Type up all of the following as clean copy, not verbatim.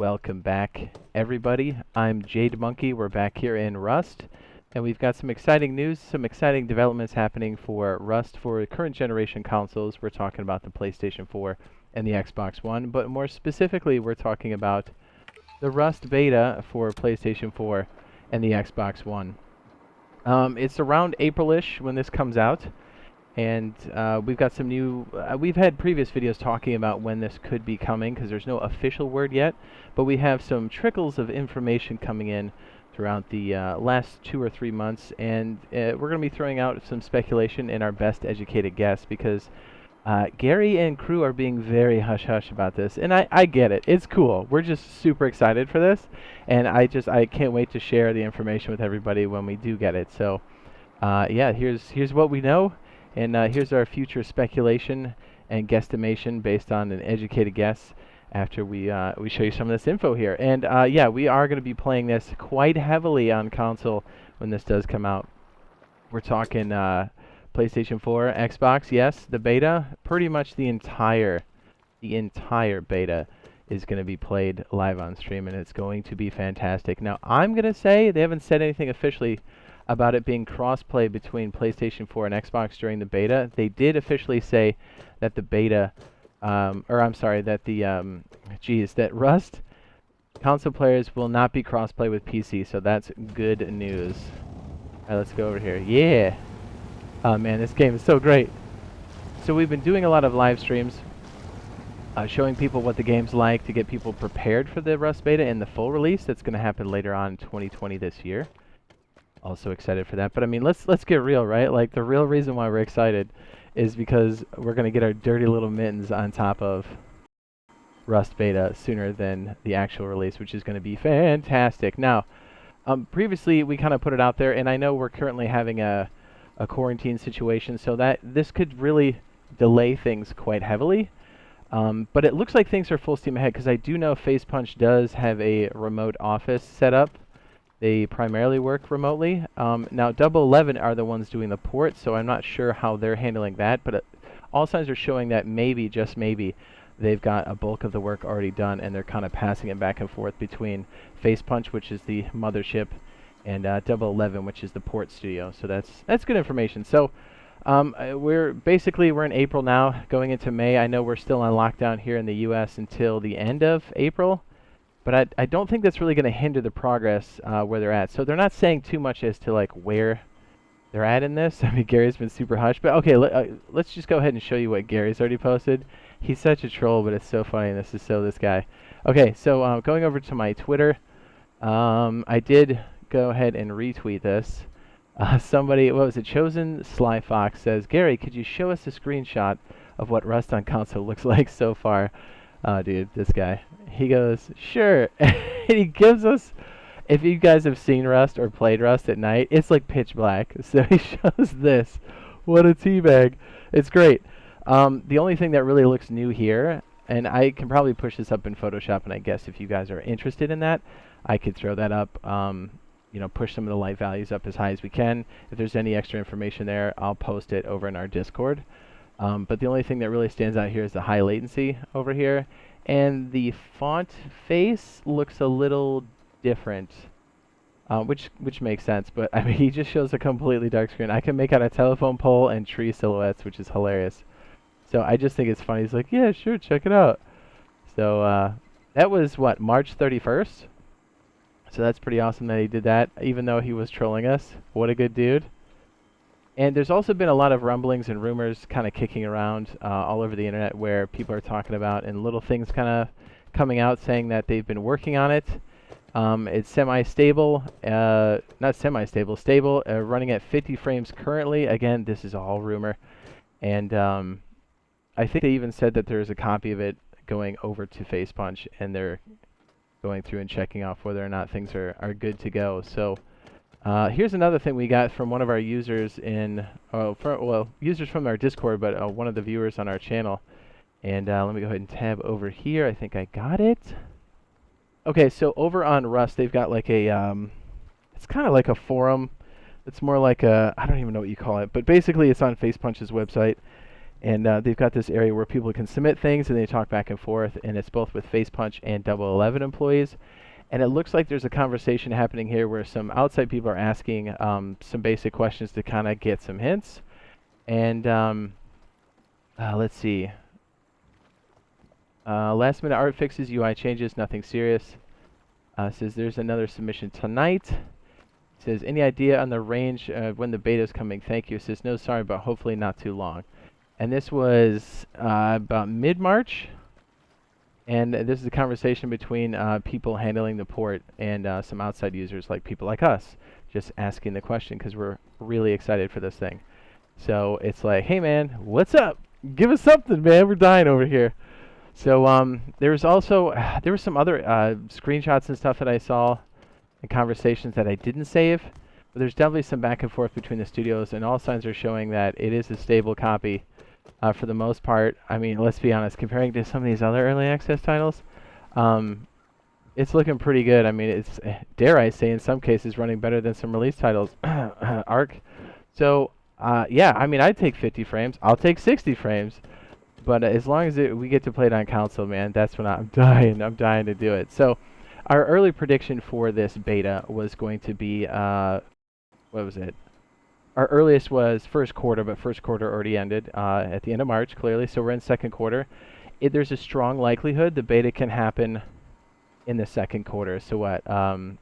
Welcome back, everybody. I'm Jade Monkey. We're back here in Rust, and we've got some exciting news, some exciting developments happening for Rust for current generation consoles. We're talking about the PlayStation 4 and the Xbox One, but more specifically, we're talking about the Rust beta for PlayStation 4 and the Xbox One. It's around April-ish when this comes out. And we've got some new, we've had previous videos talking about when this could be coming because there's no official word yet, but we have some trickles of information coming in throughout the last 2 or 3 months, and we're going to be throwing out some speculation in our best educated guess because Gary and crew are being very hush-hush about this, and I get it. It's cool. We're just super excited for this, and I can't wait to share the information with everybody when we do get it. So yeah, here's what we know. And here's our future speculation and guesstimation based on an educated guess after we show you some of this info here. And yeah, we are going to be playing this quite heavily on console when this does come out. We're talking PlayStation 4, Xbox, yes, the beta, pretty much the entire beta is going to be played live on stream, and it's going to be fantastic. Now, I'm going to say, they haven't said anything officially about it being cross-play between PlayStation 4 and Xbox during the beta. They did officially say that the beta, that Rust console players will not be cross-play with PC, so that's good news. Alright, let's go over here. Yeah! Oh man, this game is so great. So we've been doing a lot of live streams, showing people what the game's like to get people prepared for the Rust beta and the full release that's going to happen later on in 2020 this year. Also excited for that. But I mean, let's get real, right? Like, the real reason why we're excited is because we're going to get our dirty little mittens on top of Rust beta sooner than the actual release, which is going to be fantastic. Now, previously we kind of put it out there, and I know we're currently having a quarantine situation, so that this could really delay things quite heavily. But it looks like things are full steam ahead, because I do know Face Punch does have a remote office set up. They primarily work remotely. Now, Double 11 are the ones doing the port, so I'm not sure how they're handling that, but all signs are showing that maybe, just maybe, they've got a bulk of the work already done, and they're kind of passing it back and forth between Face Punch, which is the mothership, and Double 11, which is the port studio. So that's good information. So we're in April now, going into May. I know we're still on lockdown here in the U.S. until the end of April. But I don't think that's really going to hinder the progress where they're at. So they're not saying too much as to like where they're at in this. I mean, Gary's been super hush. But okay, let's just go ahead and show you what Gary's already posted. He's such a troll, but it's so funny. This is so this guy. Okay, so going over to my Twitter, I did go ahead and retweet this. Somebody, what was it? Chosen Sly Fox says, Gary, could you show us a screenshot of what Rust on console looks like so far? Oh, dude, this guy. He goes, sure. And he gives us, if you guys have seen Rust or played Rust at night, it's like pitch black. So he shows this. What a teabag. It's great. The only thing that really looks new here, and I can probably push this up in Photoshop, and I guess if you guys are interested in that, I could throw that up, push some of the light values up as high as we can. If there's any extra information there, I'll post it over in our Discord. But the only thing that really stands out here is the high latency over here. And the font face looks a little different, which makes sense. But I mean, he just shows a completely dark screen. I can make out a telephone pole and tree silhouettes, which is hilarious. So I just think it's funny. He's like, yeah, sure, check it out. So that was, what, March 31st? So that's pretty awesome that he did that, even though he was trolling us. What a good dude. And there's also been a lot of rumblings and rumors kind of kicking around all over the internet where people are talking about and little things kind of coming out saying that they've been working on it. It's semi-stable, not semi-stable, stable, running at 50 frames currently. Again, this is all rumor. And I think they even said that there's a copy of it going over to Face Punch, and they're going through and checking off whether or not things are good to go. So here's another thing we got from one of our users in, users from our Discord, but one of the viewers on our channel. And let me go ahead and tab over here. I think I got it. Okay, so over on Rust, they've got like a, it's kind of like a forum. It's more like a, I don't even know what you call it, but basically it's on Face Punch's website. And they've got this area where people can submit things and they talk back and forth, and it's both with Facepunch and Double 11 employees. And it looks like there's a conversation happening here where some outside people are asking some basic questions to kind of get some hints. And let's see. Last minute art fixes, UI changes, nothing serious. Says there's another submission tonight. Says any idea on the range of when the beta is coming? Thank you. Says no, sorry, but hopefully not too long. And this was about mid-March. And this is a conversation between people handling the port and some outside users, like people like us, just asking the question because we're really excited for this thing. So it's like, hey man, what's up? Give us something, man. We're dying over here. So there was also there were some other screenshots and stuff that I saw and conversations that I didn't save. But there's definitely some back and forth between the studios, and all signs are showing that it is a stable copy for the most part. I mean, let's be honest, comparing to some of these other early access titles, it's looking pretty good. I mean, it's, dare I say, in some cases running better than some release titles. Arc. So yeah, I mean, I'd take 50 frames. I'll take 60 frames. But as long as we get to play it on console, man, that's when I'm dying. I'm dying to do it. So our early prediction for this beta was going to be, what was it? Our earliest was first quarter, but first quarter already ended at the end of March, clearly. So we're in second quarter. There's a strong likelihood the beta can happen in the second quarter. So what?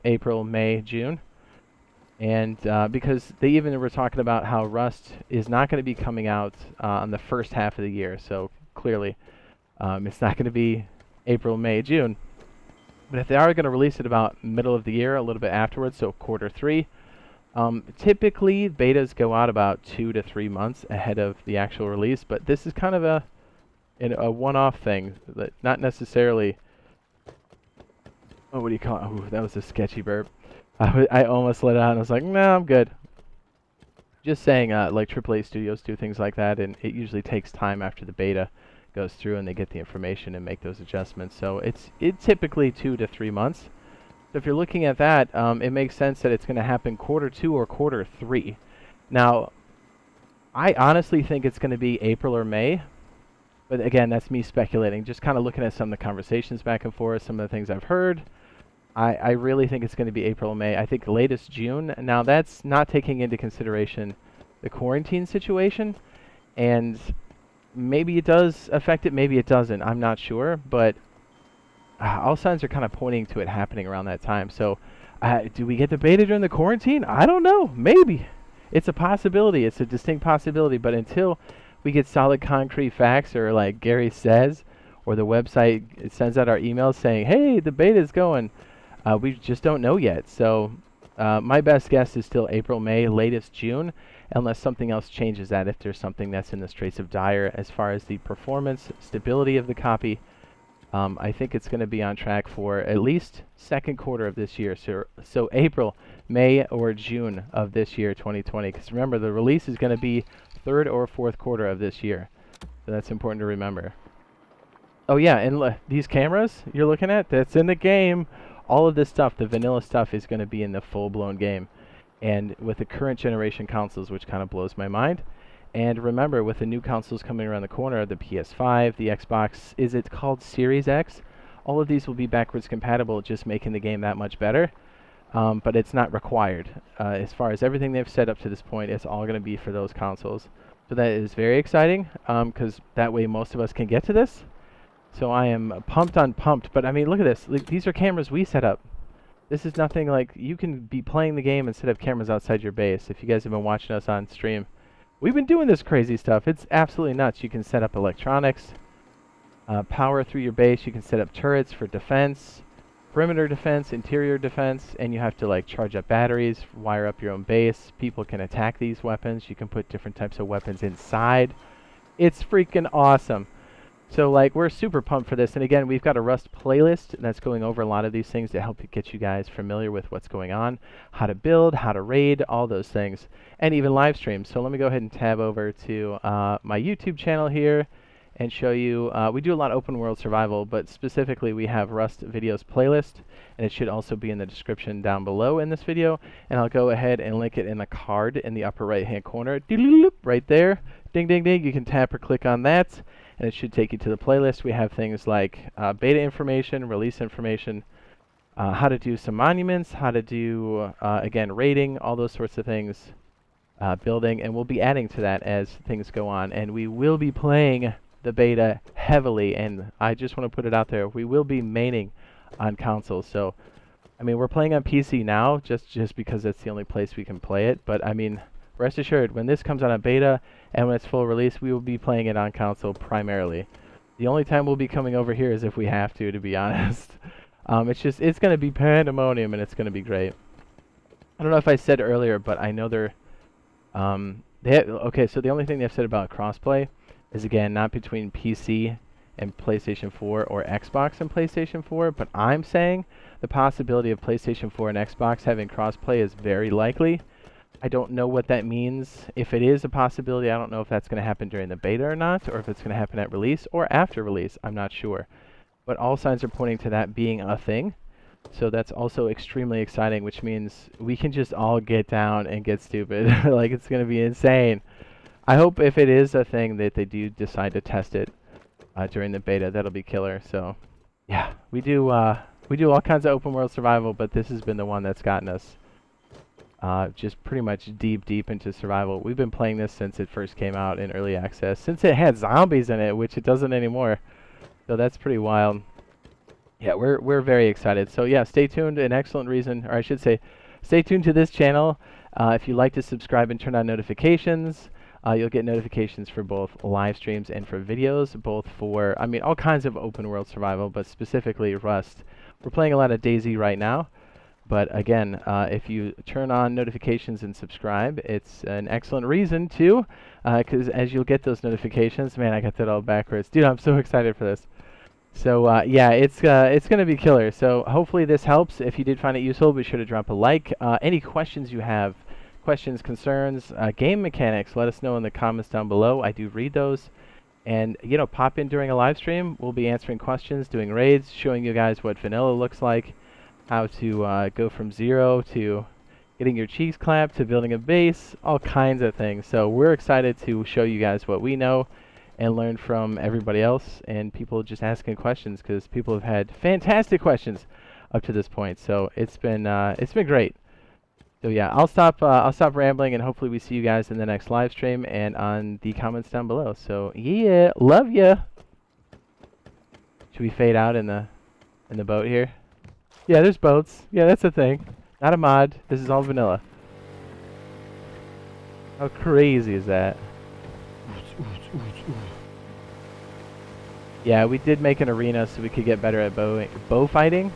April, May, June. And because they even were talking about how Rust is not going to be coming out on the first half of the year. So clearly, it's not going to be April, May, June. But if they are going to release it about middle of the year, a little bit afterwards, so quarter 3, typically betas go out about 2 to 3 months ahead of the actual release. But this is kind of a one-off thing, that not necessarily. Oh, what do you call it? Ooh, that was a sketchy burp. I almost let it out and I was like, no, I'm good. Just saying, like AAA studios do things like that, and it usually takes time after the beta goes through and they get the information and make those adjustments. So it's typically 2 to 3 months. So if you're looking at that, it makes sense that it's going to happen quarter 2 or quarter 3. Now, I honestly think it's going to be April or May. But again, that's me speculating, just kind of looking at some of the conversations back and forth, some of the things I've heard. I really think it's going to be April or May. I think latest June. Now, that's not taking into consideration the quarantine situation. And maybe it does affect it, maybe it doesn't. I'm not sure. But all signs are kind of pointing to it happening around that time. So do we get the beta during the quarantine? I don't know. Maybe. It's a possibility. It's a distinct possibility. But until we get solid concrete facts, or like Gary says, or the website sends out our emails saying, hey, the beta is going, we just don't know yet. So my best guess is still April, May, latest June, unless something else changes that, if there's something that's in the straits of dire as far as the performance, stability of the copy. I think it's going to be on track for at least second quarter of this year. So April, May, or June of this year, 2020. Because remember, the release is going to be third or fourth quarter of this year. So that's important to remember. Oh yeah, and these cameras you're looking at, that's in the game. All of this stuff, the vanilla stuff, is going to be in the full-blown game. And with the current generation consoles, which kind of blows my mind. And remember, with the new consoles coming around the corner, the PS5, the Xbox, is it called Series X? All of these will be backwards compatible, just making the game that much better. But it's not required. As far as everything they've set up to this point, it's all going to be for those consoles. So that is very exciting, because that way most of us can get to this. So I am pumped on pumped. But I mean, look at this. Like, these are cameras we set up. This is nothing like, you can be playing the game and set up cameras outside your base. If you guys have been watching us on stream, we've been doing this crazy stuff. It's absolutely nuts. You can set up electronics, power through your base. You can set up turrets for defense, perimeter defense, interior defense, and you have to like charge up batteries, wire up your own base. People can attack these weapons. You can put different types of weapons inside. It's freaking awesome. So like, we're super pumped for this. And again, we've got a Rust playlist that's going over a lot of these things to help get you guys familiar with what's going on, how to build, how to raid, all those things, and even live streams. So let me go ahead and tab over to my YouTube channel here. and show you, we do a lot of open world survival, but specifically we have Rust videos playlist, and it should also be in the description down below in this video, and I'll go ahead and link it in the card in the upper right hand corner, right there, ding ding ding. You can tap or click on that, and it should take you to the playlist. We have things like beta information, release information, how to do some monuments, how to do, again, raiding, all those sorts of things, building, and we'll be adding to that as things go on. And we will be playing the beta heavily, and I just want to put it out there, we will be maining on consoles. So, I mean, we're playing on PC now just because that's the only place we can play it, but I mean, rest assured, when this comes out on beta and when it's full release, we will be playing it on console primarily. The only time we'll be coming over here is if we have to be honest. It's going to be pandemonium, and it's going to be great. I don't know if I said earlier, but I know they're, okay, so the only thing they've said about crossplay is, again, not between PC and PlayStation 4 or Xbox and PlayStation 4, but I'm saying the possibility of PlayStation 4 and Xbox having crossplay is very likely. I don't know what that means. If it is a possibility, I don't know if that's going to happen during the beta or not, or if it's going to happen at release or after release. I'm not sure. But all signs are pointing to that being a thing. So that's also extremely exciting, which means we can just all get down and get stupid. Like, it's going to be insane. I hope if it is a thing that they do decide to test it during the beta, that'll be killer. So, yeah, we do all kinds of open world survival, but this has been the one that's gotten us just pretty much deep into survival. We've been playing this since it first came out in early access, since it had zombies in it, which it doesn't anymore. So that's pretty wild. Yeah, we're very excited. So yeah, stay tuned. An excellent reason, or I should say, stay tuned to this channel. If you like to subscribe and turn on notifications, you'll get notifications for both live streams and for videos, both for, I mean, all kinds of open world survival, but specifically Rust. We're playing a lot of DayZ right now, but again, if you turn on notifications and subscribe, it's an excellent reason to, because as you'll get those notifications, man, I got that all backwards. Dude, I'm so excited for this. So yeah, it's gonna be killer. So hopefully this helps. If you did find it useful, be sure to drop a like. Any questions you have, questions, concerns, game mechanics, let us know in the comments down below. I do read those. And, you know, pop in during a live stream. We'll be answering questions, doing raids, showing you guys what vanilla looks like, how to go from 0 to getting your cheeks clapped to building a base, all kinds of things. So we're excited to show you guys what we know and learn from everybody else and people just asking questions, because people have had fantastic questions up to this point. So it's been great. So yeah, I'll stop rambling, and hopefully we see you guys in the next live stream and on the comments down below. So yeah, love ya. Should we fade out in the boat here? Yeah, there's boats. Yeah, that's a thing. Not a mod. This is all vanilla. How crazy is that? Yeah, we did make an arena so we could get better at bow fighting.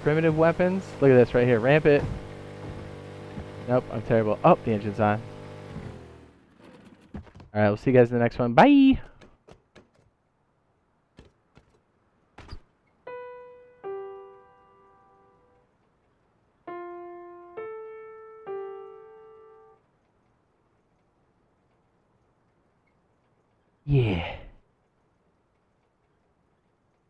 Primitive weapons. Look at this right here. Ramp it. Nope, I'm terrible. Oh, the engine's on. Alright, we'll see you guys in the next one. Bye! Yeah.